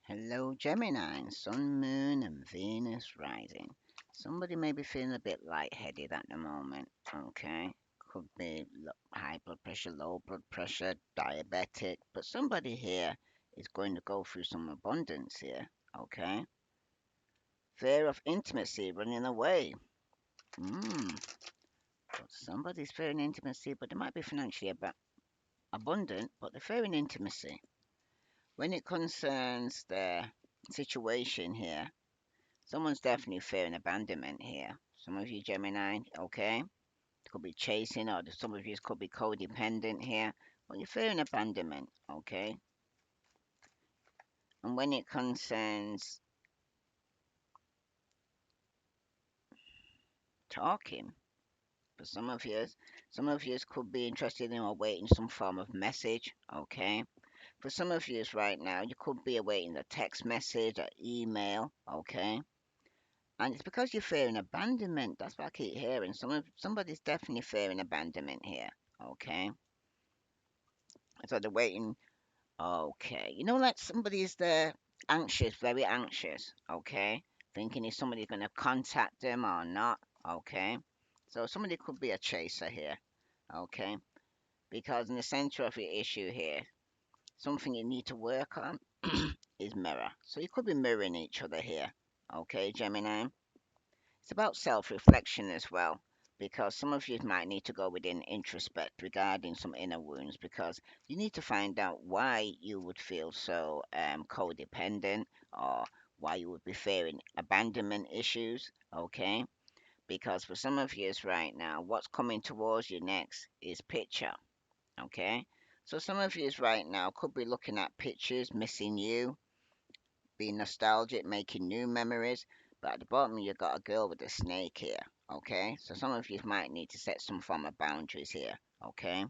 Hello, Gemini, Sun, Moon, and Venus rising. Somebody may be feeling a bit lightheaded at the moment. Okay, could be high blood pressure, low blood pressure, diabetic, but somebody here is going to go through some abundance here. Okay, fear of intimacy running away. Hmm, but somebody's fearing intimacy, but they might be financially abundant, but they're fearing intimacy. When it concerns their situation here, someone's definitely fearing abandonment here. Some of you Gemini, okay, could be chasing, or some of you could be codependent here. But you're fearing abandonment, okay. And when it concerns talking, for some of you could be interested in awaiting some form of message, okay. For some of you right now, you could be awaiting a text message or email, okay. And it's because you're fearing abandonment. That's what I keep hearing. Somebody's definitely fearing abandonment here, okay. So they're waiting. Okay. Like somebody is there anxious, very anxious. Okay. Thinking if somebody's going to contact them or not. Okay. So somebody could be a chaser here. Okay. Because in the center of your issue here, something you need to work on is mirror. So you could be mirroring each other here. Okay, Gemini. It's about self reflection as well, because some of you might need to go within introspect regarding some inner wounds, because you need to find out why you would feel so codependent, or why you would be fearing abandonment issues. Okay, because for some of you right now, what's coming towards you next is picture. Okay, so some of you right now could be looking at pictures, missing you, being nostalgic, making new memories. But at the bottom, you got a girl with a snake here. Okay, so some of you might need to set some form of boundaries here. Okay,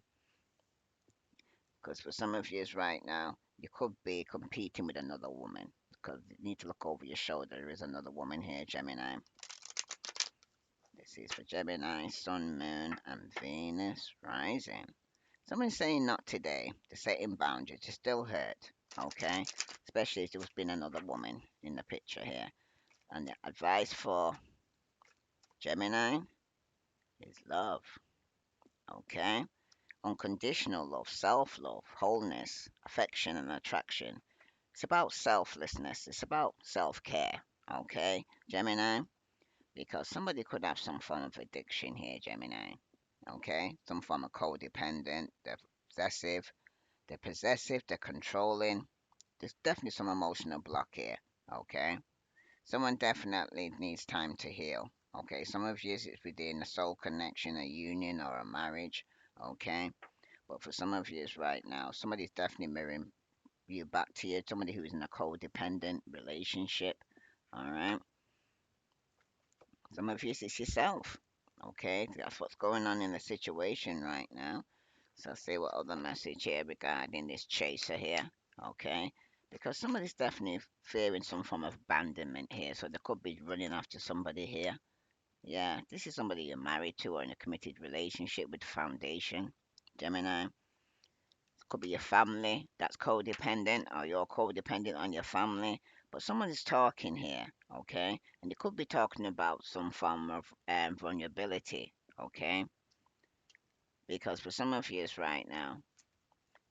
because for some of you right now, you could be competing with another woman. Because you need to look over your shoulder. There is another woman here, Gemini. This is for Gemini, Sun, Moon, and Venus rising. Someone's saying not today. They're setting boundaries. You're still hurt. Okay, especially if there's been another woman in the picture here. And the advice for Gemini is love. Okay? Unconditional love, self love, wholeness, affection, and attraction. It's about selflessness. It's about self care. Okay, Gemini? Because somebody could have some form of addiction here, Gemini. Okay? Some form of codependent, possessive. They're possessive, they're controlling. There's definitely some emotional block here. Okay? Someone definitely needs time to heal. Okay, some of you it's within a soul connection, a union, or a marriage. Okay, but for some of you right now, somebody's definitely mirroring you back to you. Somebody who's in a codependent relationship. All right, some of you it's yourself. Okay, that's what's going on in the situation right now. So I'll see what other message here regarding this chaser here. Okay, because somebody's definitely fearing some form of abandonment here, so they could be running after somebody here. Yeah, this is somebody you're married to or in a committed relationship with foundation. Gemini. Could be your family that's codependent, or you're codependent on your family. But someone is talking here, okay? And they could be talking about some form of vulnerability, okay? Because for some of you right now,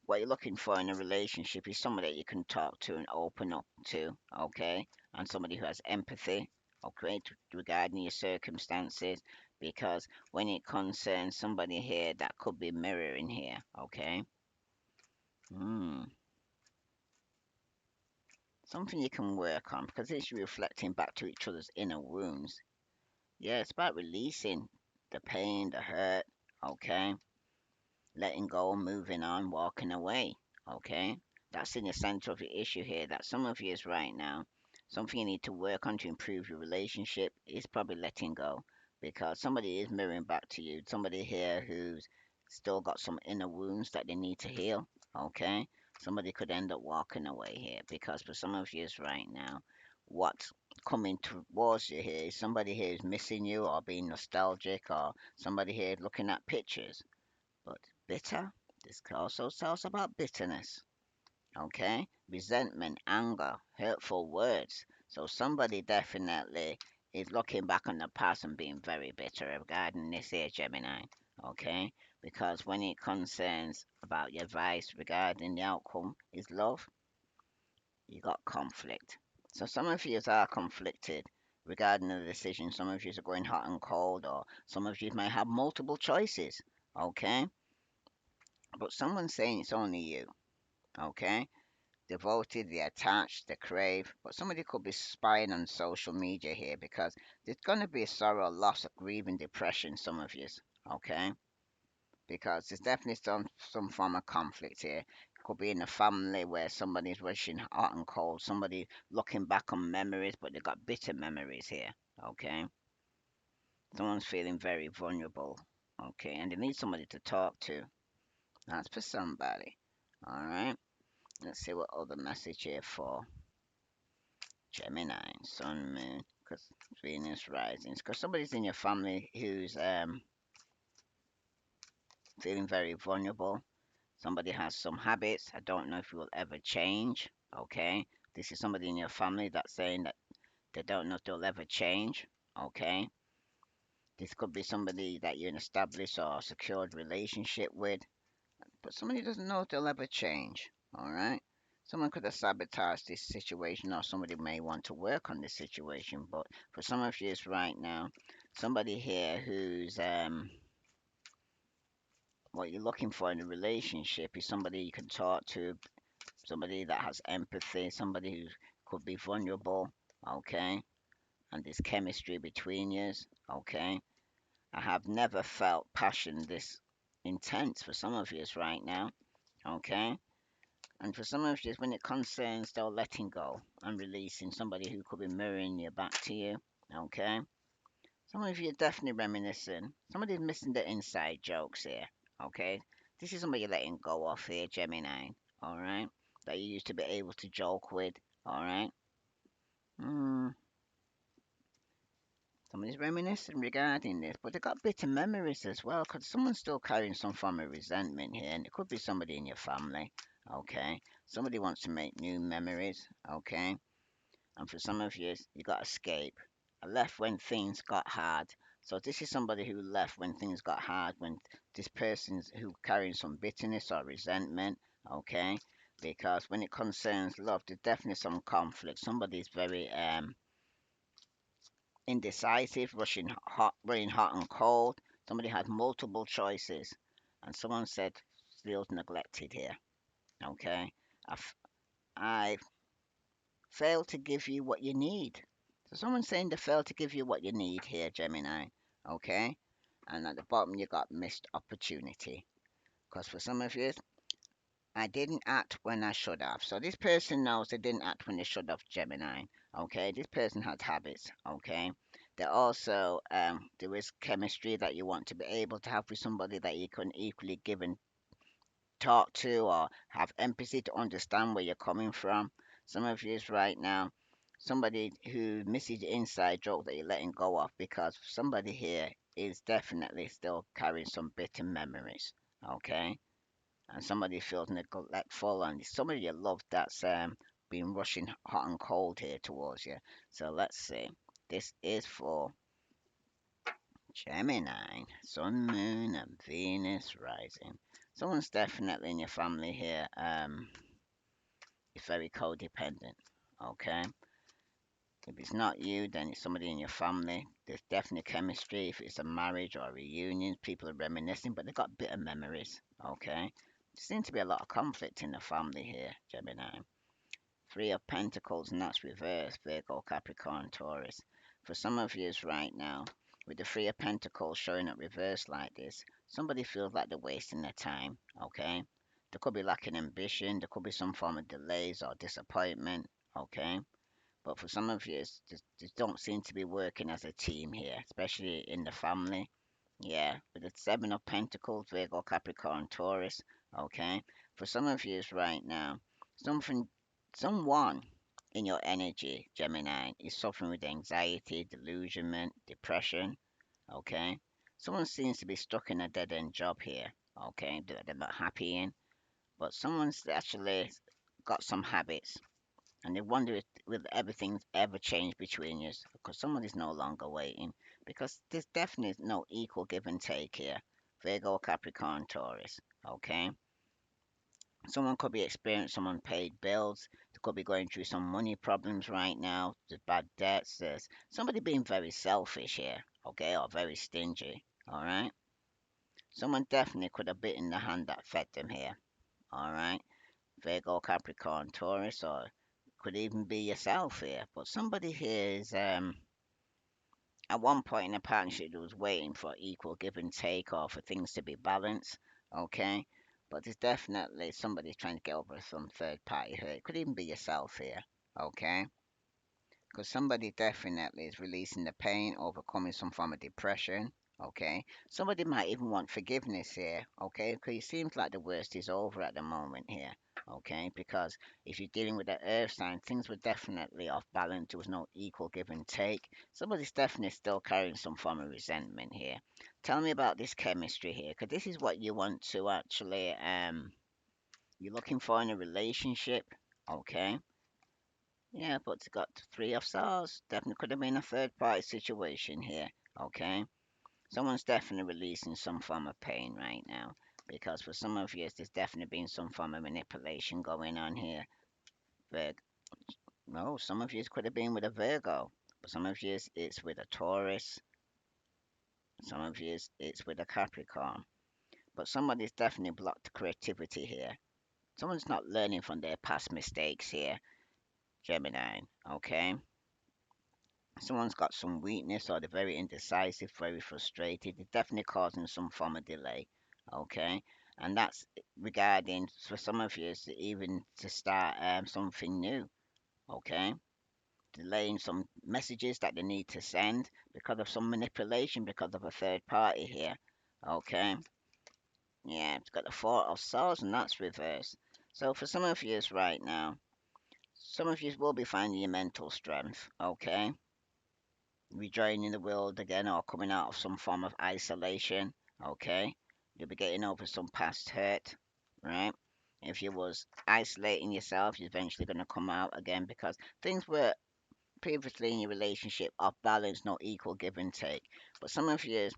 what you're looking for in a relationship is somebody that you can talk to and open up to, okay? And somebody who has empathy, okay, regarding your circumstances. Because when it concerns somebody here, that could be mirroring here, okay? Hmm. Something you can work on because it's reflecting back to each other's inner wounds. Yeah, it's about releasing the pain, the hurt, okay? Letting go, moving on, walking away. Okay, that's in the center of the issue here. That some of you is right now. Something you need to work on to improve your relationship is probably letting go, because somebody is mirroring back to you. Somebody here who's still got some inner wounds that they need to heal. Okay, somebody could end up walking away here because for some of you is right now. What's coming towards you here is somebody here is missing you or being nostalgic, or somebody here looking at pictures but bitter. This also tells about bitterness. Okay, resentment, anger, hurtful words. So somebody definitely is looking back on the past and being very bitter regarding this here Gemini. Okay, because when it concerns about your advice regarding the outcome is love, you got conflict. So some of you are conflicted regarding the decision. Some of you are going hot and cold, or some of you might have multiple choices. Okay, but someone's saying it's only you. Okay, devoted, they're attached, they crave. But somebody could be spying on social media here because there's going to be sorrow, loss, grieving, depression. Some of you, okay? Because there's definitely some form of conflict here. It could be in a family where somebody's wishing hot and cold. Somebody looking back on memories, but they got bitter memories here. Okay, someone's feeling very vulnerable. Okay, and they need somebody to talk to. That's for somebody. All right. Let's see what other message here for Gemini, Sun, Moon, because Venus rising. Because somebody's in your family who's feeling very vulnerable. Somebody has some habits. I don't know if it will ever change. Okay, this is somebody in your family that's saying that they don't know if they'll ever change. Okay, this could be somebody that you're in established or secured relationship with, but somebody doesn't know if they'll ever change. All right. Someone could have sabotaged this situation, or somebody may want to work on this situation. But for some of you right now, somebody here who's what you're looking for in a relationship is somebody you can talk to, somebody that has empathy, somebody who could be vulnerable. Okay, and there's chemistry between you. Okay, I have never felt passion this intense for some of you right now. Okay, and for some of you, when it concerns though letting go and releasing somebody who could be mirroring you back to you, okay? Some of you are definitely reminiscing. Somebody's missing the inside jokes here, okay? This is somebody you're letting go of here, Gemini, alright? That you used to be able to joke with, alright? Mm, somebody's reminiscing regarding this, but they got bitter memories as well, because someone's still carrying some form of resentment here, and it could be somebody in your family, okay? Somebody wants to make new memories, okay? And for some of you, you got escape. I left when things got hard. So this is somebody who left when things got hard, when this person's who carrying some bitterness or resentment, okay? Because when it concerns love, there's definitely some conflict. Somebody's very indecisive, running hot and cold. Somebody had multiple choices, and someone said feels neglected here. Okay, I I fail to give you what you need. So someone's saying they failed to give you what you need here, Gemini. Okay? And at the bottom you got missed opportunity. Because for some of you, I didn't act when I should have. So this person knows they didn't act when they should have, Gemini. Okay? This person has habits. Okay? There also there is chemistry that you want to be able to have with somebody that you can equally give and talk to or have empathy to understand where you're coming from. Some of you right now, somebody who misses the inside joke that you're letting go of because somebody here is definitely still carrying some bitter memories. Okay, and somebody feels neglectful, and somebody you love that's been rushing hot and cold here towards you. So let's see. This is for Gemini, Sun, Moon, and Venus rising. Someone's definitely in your family here. Is very codependent. Okay. If it's not you, then it's somebody in your family. There's definitely chemistry. If it's a marriage or a reunion, people are reminiscing, but they've got bitter memories. Okay. There seems to be a lot of conflict in the family here, Gemini. Three of Pentacles, and that's reversed, Virgo, Capricorn, Taurus. For some of you right now, with the Three of Pentacles showing up reversed like this, somebody feels like they're wasting their time, okay? There could be lacking ambition, there could be some form of delays or disappointment, okay? But for some of you, just don't seem to be working as a team here, especially in the family. Yeah, with the Seven of Pentacles, Virgo, Capricorn, Taurus. Okay, for some of you right now, something, someone in your energy, Gemini, is suffering with anxiety, delusionment, depression. Okay, someone seems to be stuck in a dead end job here. Okay, that they're not happy in, but someone's actually got some habits, and they wonder if will everything's ever change between you, because someone is no longer waiting, because there's definitely no equal give and take here. Virgo, Capricorn, Taurus. Okay, someone could be experiencing some unpaid bills. They could be going through some money problems right now. There's bad debts. There's somebody being very selfish here. Okay, or very stingy. All right. Someone definitely could have bitten the hand that fed them here. All right. Virgo, Capricorn, Taurus, or could even be yourself here. But somebody here is at one point in a partnership that was waiting for equal give and take or for things to be balanced. Okay. But there's definitely somebody trying to get over some third party hurt. It could even be yourself here. Okay. Because somebody definitely is releasing the pain, overcoming some form of depression. Okay, somebody might even want forgiveness here. Okay, because it seems like the worst is over at the moment here. Okay, because if you're dealing with the earth sign, things were definitely off balance. There was no equal give and take. Somebody's definitely still carrying some form of resentment here. Tell me about this chemistry here, because this is what you want to actually you're looking for in a relationship. Okay, yeah, but it's got three of swords. Definitely could have been a third party situation here. Okay. Someone's definitely releasing some form of pain right now. Because for some of you, there's definitely been some form of manipulation going on here. Virg no, some of you could have been with a Virgo. But some of you it's with a Taurus. Some of you it's with a Capricorn. But somebody's definitely blocked creativity here. Someone's not learning from their past mistakes here, Gemini. Okay. Someone's got some weakness or they're very indecisive, very frustrated. They're definitely causing some form of delay. Okay. And that's regarding for some of you even to start something new. Okay. Delaying some messages that they need to send because of some manipulation because of a third party here. Okay. Yeah, it's got the Four of Swords and that's reversed. So for some of you right now, some of you will be finding your mental strength. Okay, rejoining the world again or coming out of some form of isolation. Okay, you'll be getting over some past hurt, right? If you was isolating yourself, you're eventually going to come out again because things were previously in your relationship off balance, no equal give and take. But some of you,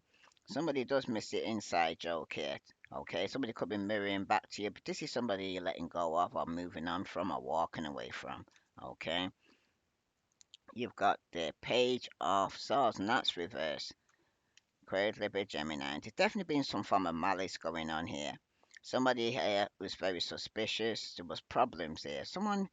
somebody does miss the inside joke here. Okay, somebody could be mirroring back to you, but this is somebody you're letting go of or moving on from or walking away from. Okay, you've got the Page of Swords, and that's reversed. Aquarius, Libra, Gemini. There's definitely been some form of malice going on here. Somebody here was very suspicious. There was problems here. Someone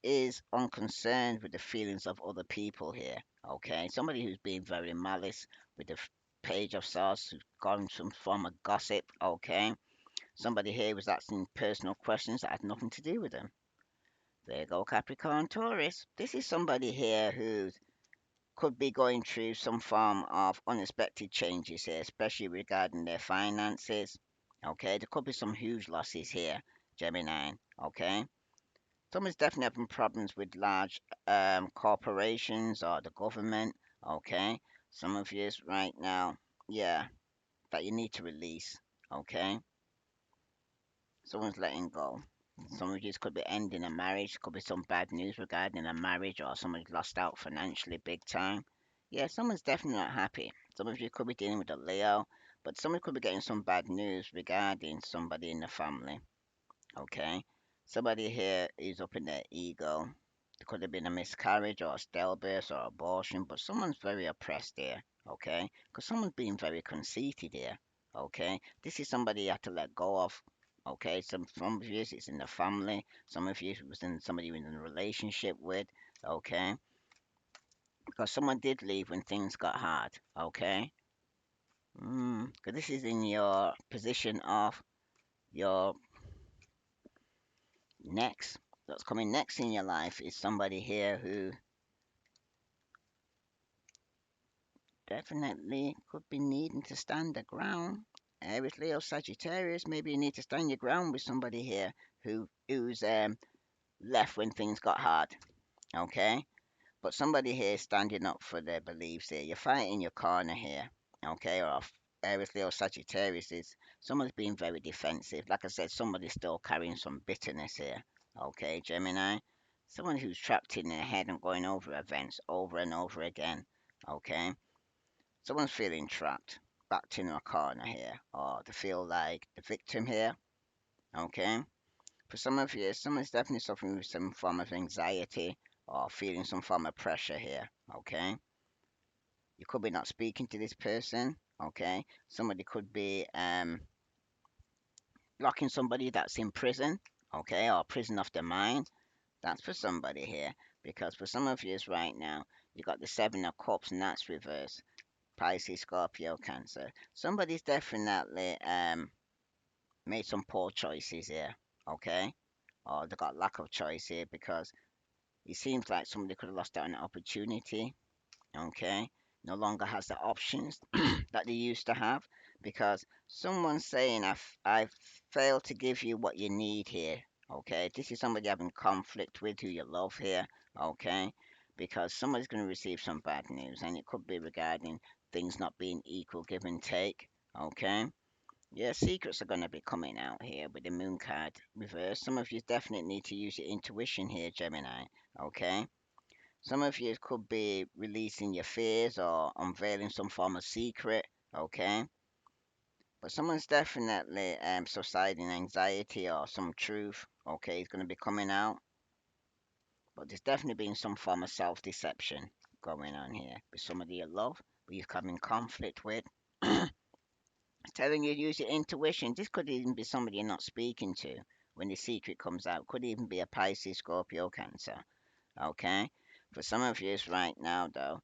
is unconcerned with the feelings of other people here. Okay, somebody who's being very malice with the Page of Swords, who's gone some form of gossip. Okay, somebody here was asking personal questions that had nothing to do with them. There you go, Capricorn, Taurus. This is somebody here who could be going through some form of unexpected changes here, especially regarding their finances. Okay, there could be some huge losses here, Gemini. Okay, someone's definitely having problems with large corporations or the government. Okay, some of you right now, yeah, that you need to release. Okay, someone's letting go. Some of you could be ending a marriage, could be some bad news regarding a marriage, or someone's lost out financially big time. Yeah, someone's definitely not happy. Some of you could be dealing with a Leo, but someone could be getting some bad news regarding somebody in the family. Okay, somebody here is up in their ego. There could have been a miscarriage or a stillbirth or abortion, but someone's very oppressed here. Okay, because someone's being very conceited here. Okay, this is somebody you have to let go of. Okay, some of you it's in the family, some of you it was in somebody you were in a relationship with. Okay, because someone did leave when things got hard. Okay, because this is in your position of your next. What's coming next in your life is somebody here who definitely could be needing to stand the ground. Aries, Leo, Sagittarius, maybe you need to stand your ground with somebody here who's left when things got hard. Okay, but somebody here is standing up for their beliefs here. You're fighting your corner here. Okay, or Aries, Leo, Sagittarius is someone's being very defensive. Like I said, somebody's still carrying some bitterness here. Okay, Gemini. Someone who's trapped in their head and going over events over and over again. Okay. Someone's feeling trapped, backed in a corner here, or they feel like the victim here. Okay. For some of you, someone's definitely suffering with some form of anxiety or feeling some form of pressure here. Okay. You could be not speaking to this person. Okay. Somebody could be blocking somebody that's in prison. Okay. Or prison of the mind. That's for somebody here. Because for some of you right now, you got the Seven of Cups and that's reversed. Pisces, Scorpio, Cancer. Somebody's definitely made some poor choices here. Okay. Or they got lack of choice here because it seems like somebody could have lost out on an opportunity. Okay. No longer has the options that they used to have because someone's saying, I failed to give you what you need here. Okay. This is somebody having conflict with who you love here. Okay. Because somebody's going to receive some bad news and it could be regarding things not being equal, give and take. Okay. Yeah, secrets are going to be coming out here with the moon card reversed. Some of you definitely need to use your intuition here, Gemini. Okay. Some of you could be releasing your fears or unveiling some form of secret, okay? But someone's definitely subsiding anxiety or some truth, okay, is going to be coming out. But there's definitely been some form of self-deception going on here with somebody you love, but you're having conflict with. Telling you to use your intuition. This could even be somebody you're not speaking to when the secret comes out. Could even be a Pisces, Scorpio, Cancer, okay? For some of you right now, though,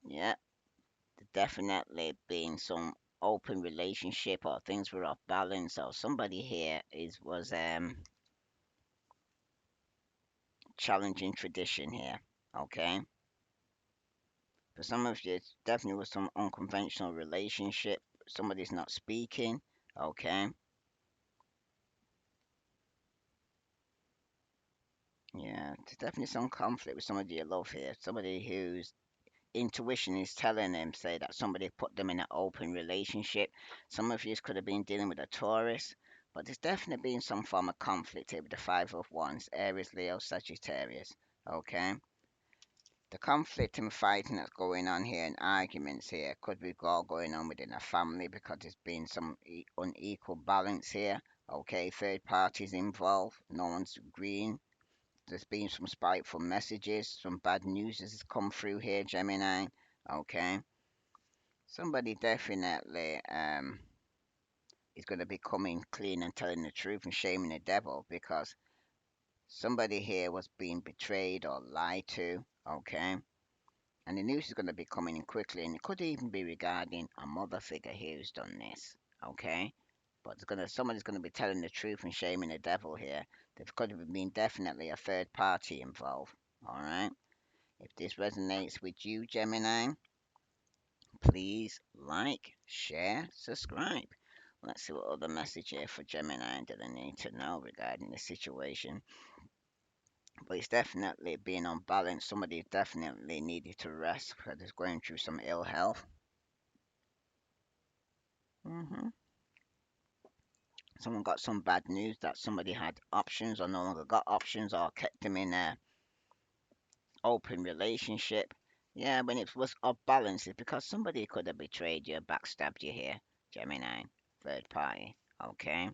yeah, definitely been some open relationship or things were off balance or somebody here is was challenging tradition here. Okay. For some of you it's definitely was some unconventional relationship. Somebody's not speaking. Okay. Yeah, there's definitely some conflict with somebody you love here. Somebody whose intuition is telling them, say, that somebody put them in an open relationship. Some of you could have been dealing with a Taurus, but there's definitely been some form of conflict here with the Five of Wands, Aries, Leo, Sagittarius. Okay? The conflict and fighting that's going on here and arguments here could be all going on within a family because there's been some unequal balance here. Okay, third parties involved, no one's agreeing. There's been some spiteful messages, some bad news has come through here, Gemini. Okay, somebody definitely is going to be coming clean and telling the truth and shaming the devil because somebody here was being betrayed or lied to. Okay, and the news is going to be coming in quickly, and it could even be regarding a mother figure here who's done this. Okay, but somebody's going to be telling the truth and shaming the devil here. There could have been definitely a third party involved. All right. If this resonates with you, Gemini, please like, share, subscribe. Let's see what other message here for Gemini that I need to know regarding the situation. But it's definitely being unbalanced. Somebody definitely needed to rest because it's going through some ill health. hmm Someone got some bad news that somebody had options or no longer got options or kept them in a open relationship. Yeah, when it was off balance, it's because somebody could have betrayed you, backstabbed you here, Gemini, third party. Okay,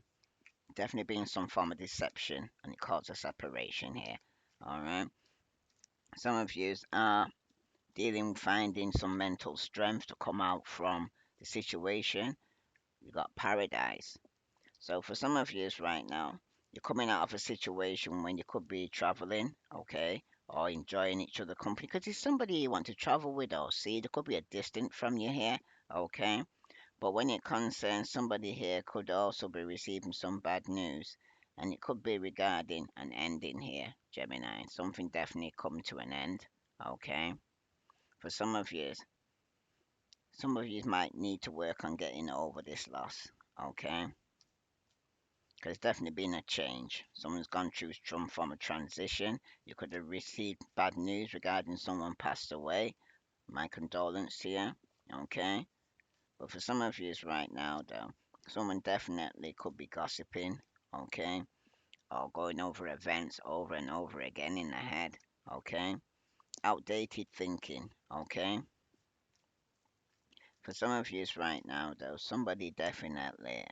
definitely being some form of deception, and it caused a separation here. All right, some of you are dealing, finding some mental strength to come out from the situation. You got paradise. So for some of you right now, you're coming out of a situation when you could be traveling, okay, or enjoying each other company because it's somebody you want to travel with or see. There could be a distance from you here, okay. But when it concerns somebody here could also be receiving some bad news, and it could be regarding an ending here, Gemini. Something definitely come to an end, okay. For some of you might need to work on getting over this loss, okay. There's definitely been a change. Someone's gone through some form of transition. You could have received bad news regarding someone passed away. My condolence here. Okay. But for some of you right now, though, someone definitely could be gossiping. Okay. or going over events over and over again in the head. Okay, outdated thinking. Okay, for some of you right now, though, somebody definitely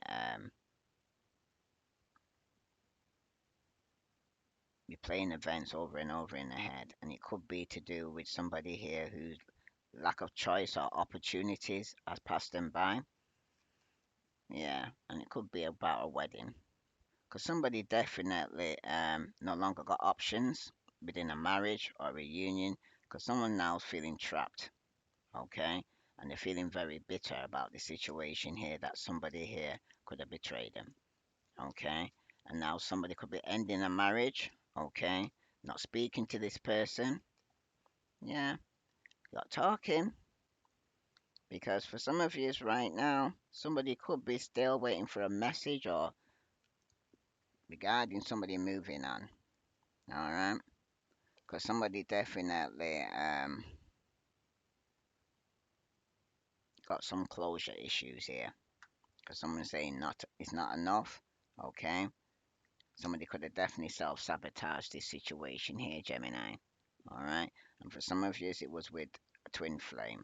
be playing events over and over in the head, and it could be to do with somebody here whose lack of choice or opportunities has passed them by. Yeah, and it could be about a wedding. Because somebody definitely no longer got options within a marriage or a union, because someone now is feeling trapped, okay? And they're feeling very bitter about the situation here that somebody here could have betrayed them, okay? And now somebody could be ending a marriage, okay? Not speaking to this person, yeah, not talking. Because for some of you right now, somebody could be still waiting for a message or regarding somebody moving on. All right, because somebody definitely got some closure issues here. Because someone's saying not it's not enough. Okay, somebody could have definitely self-sabotaged this situation here, Gemini. All right, and for some of you, it was with a twin flame.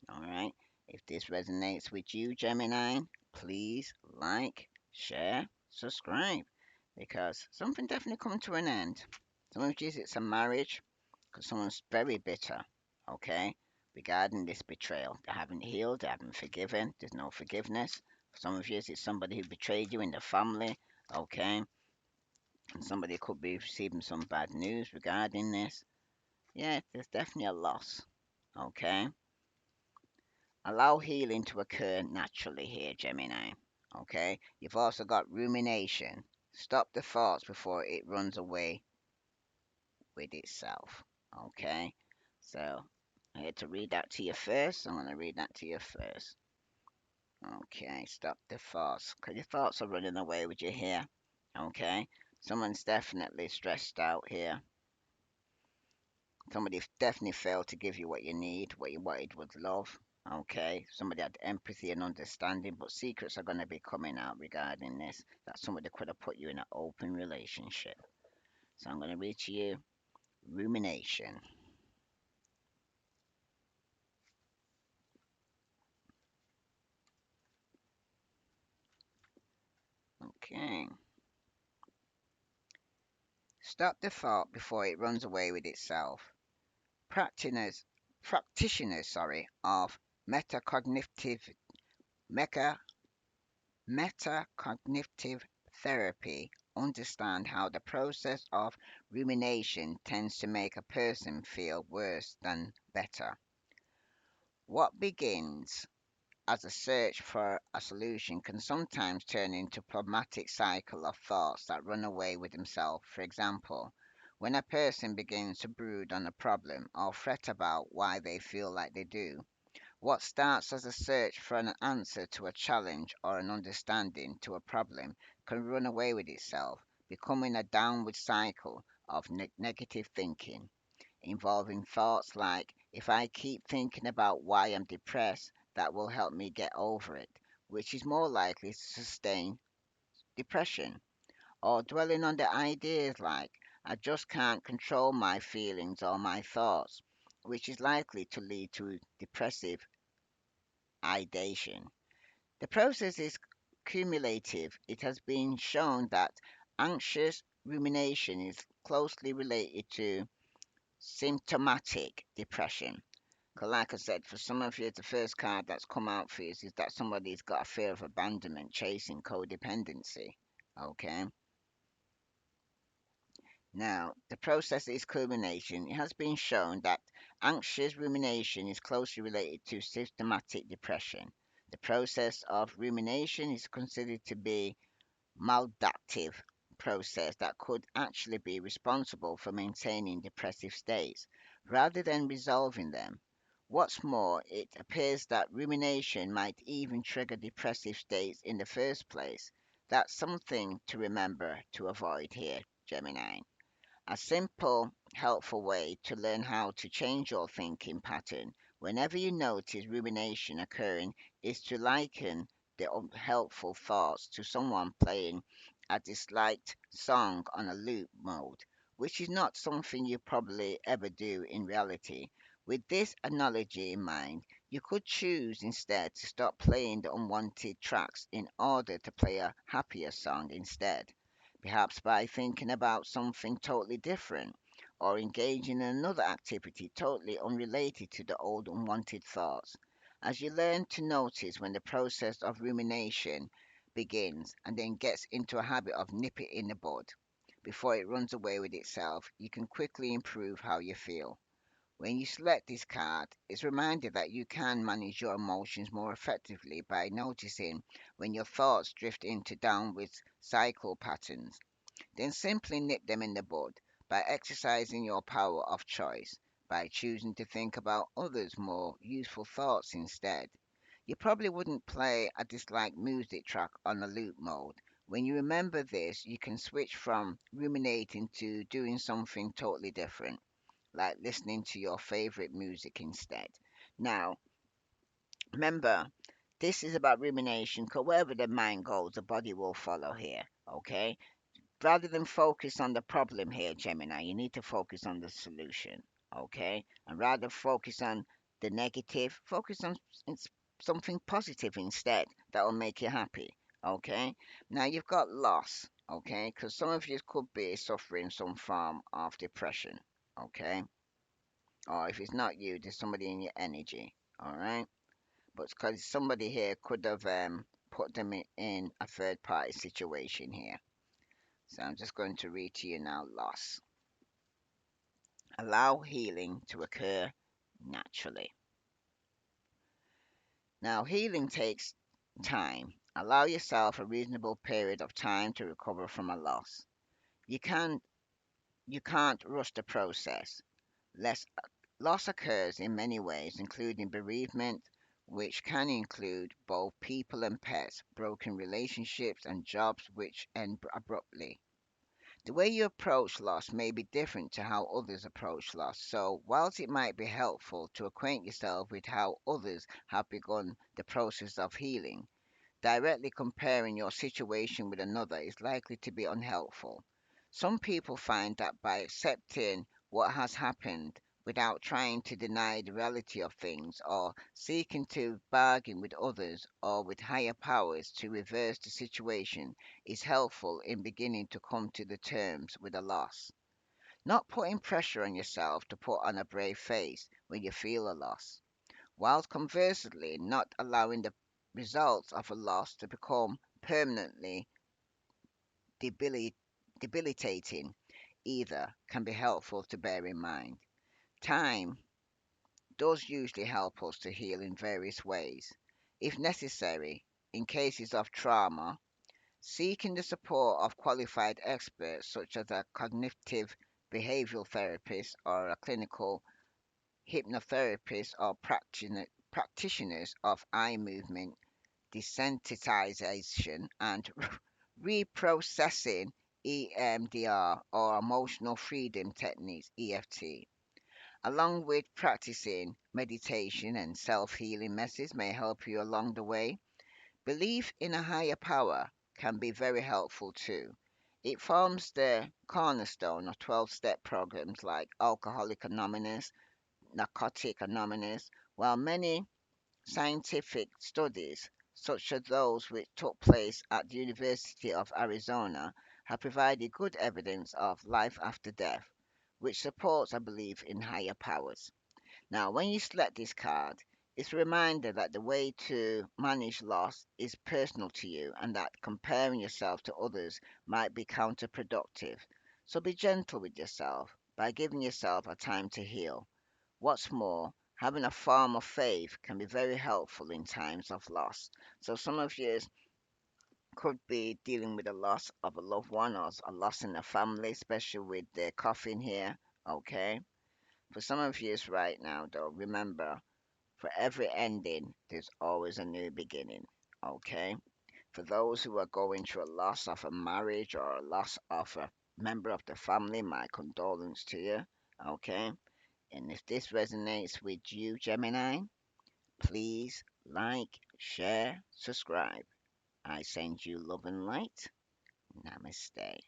All right, if this resonates with you, Gemini, please like, share, subscribe, because something definitely coming to an end. Some of you, it's a marriage, because someone's very bitter, okay, regarding this betrayal. They haven't healed, they haven't forgiven, there's no forgiveness. For some of you, it's somebody who betrayed you in the family, okay, and somebody could be receiving some bad news regarding this. Yeah, there's definitely a loss, okay. Allow healing to occur naturally here, Gemini, okay. You've also got rumination. Stop the thoughts before it runs away with itself, okay. So I had to read that to you first. I'm going to read that to you first. Okay, stop the thoughts. Because your thoughts are running away with you here. Okay, someone's definitely stressed out here. Somebody definitely failed to give you what you need, what you wanted was love. Okay, somebody had empathy and understanding, but secrets are going to be coming out regarding this. That somebody could have put you in an open relationship. So I'm going to read to you rumination. Okay. Stop the thought before it runs away with itself. Practitioners, of metacognitive mecha, metacognitive therapy understand how the process of rumination tends to make a person feel worse than better. What begins as a search for a solution can sometimes turn into a problematic cycle of thoughts that run away with themselves. For example, when a person begins to brood on a problem or fret about why they feel like they do, what starts as a search for an answer to a challenge or an understanding to a problem can run away with itself, becoming a downward cycle of negative thinking involving thoughts like, if I keep thinking about why I'm depressed, that will help me get over it, which is more likely to sustain depression. Or dwelling on the ideas like, I just can't control my feelings or my thoughts, which is likely to lead to depressive ideation. The process is cumulative. It has been shown that anxious rumination is closely related to symptomatic depression. 'Cause like I said, for some of you, the first card that's come out for you is that somebody's got a fear of abandonment, chasing codependency. Okay. Now, the process is culmination. It has been shown that anxious rumination is closely related to systematic depression. The process of rumination is considered to be maladaptive process that could actually be responsible for maintaining depressive states rather than resolving them. What's more, it appears that rumination might even trigger depressive states in the first place. That's something to remember to avoid here, Gemini. A simple, helpful way to learn how to change your thinking pattern whenever you notice rumination occurring is to liken the unhelpful thoughts to someone playing a disliked song on a loop mode, which is not something you probably ever do in reality. With this analogy in mind, you could choose instead to stop playing the unwanted tracks in order to play a happier song instead, perhaps by thinking about something totally different or engaging in another activity totally unrelated to the old unwanted thoughts. As you learn to notice when the process of rumination begins and then gets into a habit of nip it in the bud before it runs away with itself, you can quickly improve how you feel. When you select this card, it's a reminder that you can manage your emotions more effectively by noticing when your thoughts drift into downward cycle patterns. Then simply nip them in the bud by exercising your power of choice, by choosing to think about others' more useful thoughts instead. You probably wouldn't play a disliked music track on a loop mode. When you remember this, you can switch from ruminating to doing something totally different, like listening to your favorite music instead. Now, remember, this is about rumination, because wherever the mind goes, the body will follow here. Okay? Rather than focus on the problem here, Gemini, you need to focus on the solution. Okay? And rather focus on the negative, focus on something positive instead that will make you happy. Okay? Now you've got loss. Okay? Because some of you could be suffering some form of depression. Okay? Or if it's not you, there's somebody in your energy. All right? But because somebody here could have put them in a third party situation here. So I'm just going to read to you now loss. Allow healing to occur naturally. Now, healing takes time. Allow yourself a reasonable period of time to recover from a loss. You can't you can't rush the process. Less Loss occurs in many ways, including bereavement, which can include both people and pets, broken relationships, and jobs which end abruptly. The way you approach loss may be different to how others approach loss, so whilst it might be helpful to acquaint yourself with how others have begun the process of healing, directly comparing your situation with another is likely to be unhelpful. Some people find that by accepting what has happened without trying to deny the reality of things or seeking to bargain with others or with higher powers to reverse the situation is helpful in beginning to come to the terms with a loss. Not putting pressure on yourself to put on a brave face when you feel a loss, while conversely not allowing the results of a loss to become permanently debilit- debilitating either can be helpful to bear in mind. Time does usually help us to heal in various ways. If necessary, in cases of trauma, seeking the support of qualified experts such as a cognitive behavioral therapist or a clinical hypnotherapist or practitioners of eye movement desensitization and reprocessing EMDR or emotional freedom techniques EFT, along with practicing meditation and self-healing methods may help you along the way. Belief in a higher power can be very helpful too. It forms the cornerstone of 12-step programs like Alcoholic Anonymous, Narcotic Anonymous, while many scientific studies, such as those which took place at the University of Arizona, have provided good evidence of life after death, which supports a belief in higher powers. Now, when you select this card, it's a reminder that the way to manage loss is personal to you and that comparing yourself to others might be counterproductive. So be gentle with yourself by giving yourself a time to heal. What's more, having a form of faith can be very helpful in times of loss. So some of you could be dealing with a loss of a loved one or a loss in a family, especially with the coffin here. Okay. For some of you right now, though, remember, for every ending, there's always a new beginning. Okay. For those who are going through a loss of a marriage or a loss of a member of the family, my condolence to you. Okay. And if this resonates with you, Gemini, please like, share, subscribe. I send you love and light. Namaste.